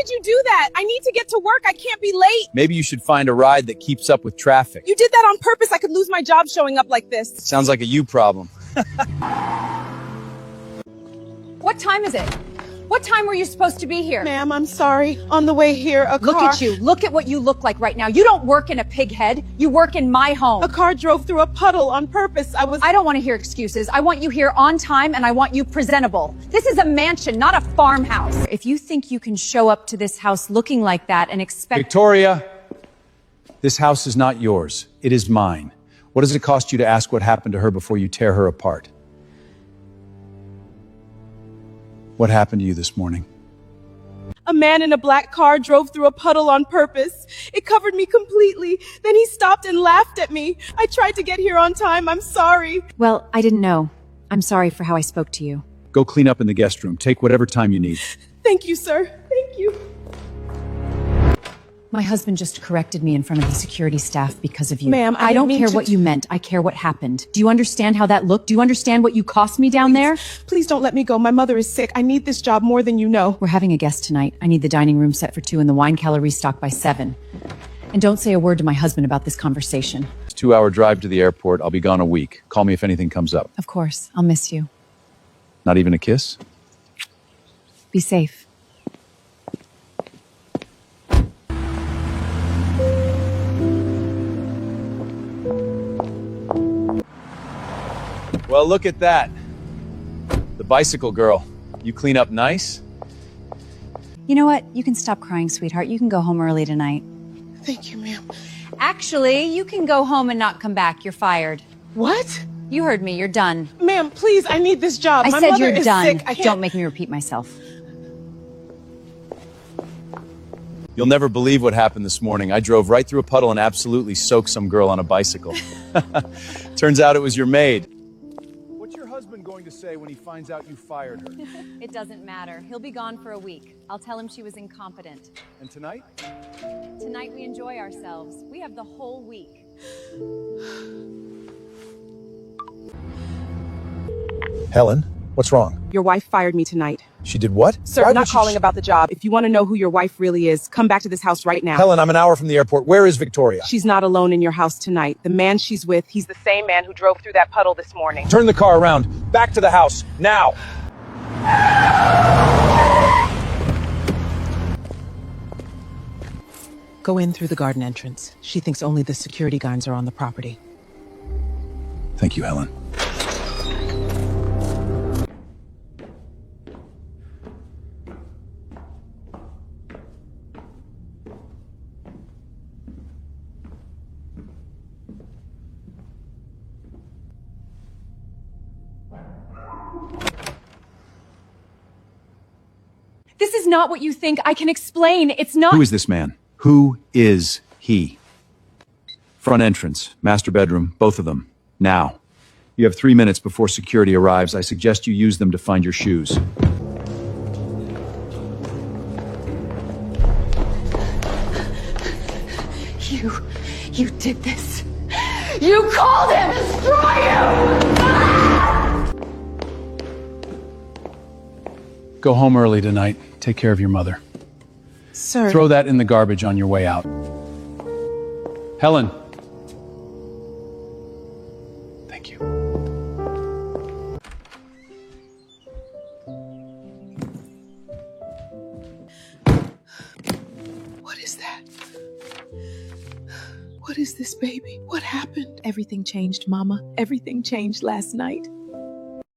did you do that? I need to get to work. I can't be late. Maybe you should find a ride that keeps up with traffic. You did that on purpose. I could lose my job showing up like this. Sounds like a you problem. What time is it? What time were you supposed to be here? Ma'am, I'm sorry. On the way here, a car... Look at you. Look at what you look like right now. You don't work in a pig head. You work in my home. A car drove through a puddle on purpose. I don't want to hear excuses. I want you here on time and I want you presentable. This is a mansion, not a farmhouse. If you think you can show up to this house looking like that and expect... Victoria, this house is not yours. It is mine. What does it cost you to ask what happened to her before you tear her apart? What happened to you this morning? A man in a black car drove through a puddle on purpose. It covered me completely. Then he stopped and laughed at me. I tried to get here on time. I'm sorry. Well, I didn't know. I'm sorry for how I spoke to you. Go clean up in the guest room. Take whatever time you need. Thank you, sir. Thank you. My husband just corrected me in front of the security staff because of you. Ma'am, I don't didn't care mean what to- you meant. I care what happened. Do you understand how that looked? Do you understand what you cost me down there? Please don't let me go. My mother is sick. I need this job more than you know. We're having a guest tonight. I need the dining room set for 2 and the wine cellar restocked by 7. And don't say a word to my husband about this conversation. It's a 2-hour drive to the airport. I'll be gone a week. Call me if anything comes up. Of course, I'll miss you. Not even a kiss? Be safe. Well, look at that. The bicycle girl. You clean up nice? You know what? You can stop crying, sweetheart. You can go home early tonight. Thank you, ma'am. Actually, you can go home and not come back. You're fired. What? You heard me. You're done. Ma'am, please, I need this job. I My said mother you're is done. sick. I can't... Don't make me repeat myself. You'll never believe what happened this morning. I drove right through a puddle and absolutely soaked some girl on a bicycle. Turns out it was your maid. What's your husband going to say when he finds out you fired her? It doesn't matter. He'll be gone for a week. I'll tell him she was incompetent. And tonight? Tonight we enjoy ourselves. We have the whole week. Helen, what's wrong? Your wife fired me tonight. She did what? Sir, I'm not calling about the job. If you want to know who your wife really is, come back to this house right now. Helen, I'm an hour from the airport. Where is Victoria? She's not alone in your house tonight. The man she's with, he's the same man who drove through that puddle this morning. Turn the car around. Back to the house. Now. Go in through the garden entrance. She thinks only the security guards are on the property. Thank you, Helen. This is not what you think. I can explain. It's not... Who is this man? Who is he? Front entrance, master bedroom, both of them. Now. You have 3 minutes before security arrives. I suggest you use them to find your shoes. You did this. You called him! Destroy you! Go home early tonight. Take care of your mother. Sir. Throw that in the garbage on your way out. Helen. Thank you. What is that? What is this, baby? What happened? Everything changed, Mama. Everything changed last night.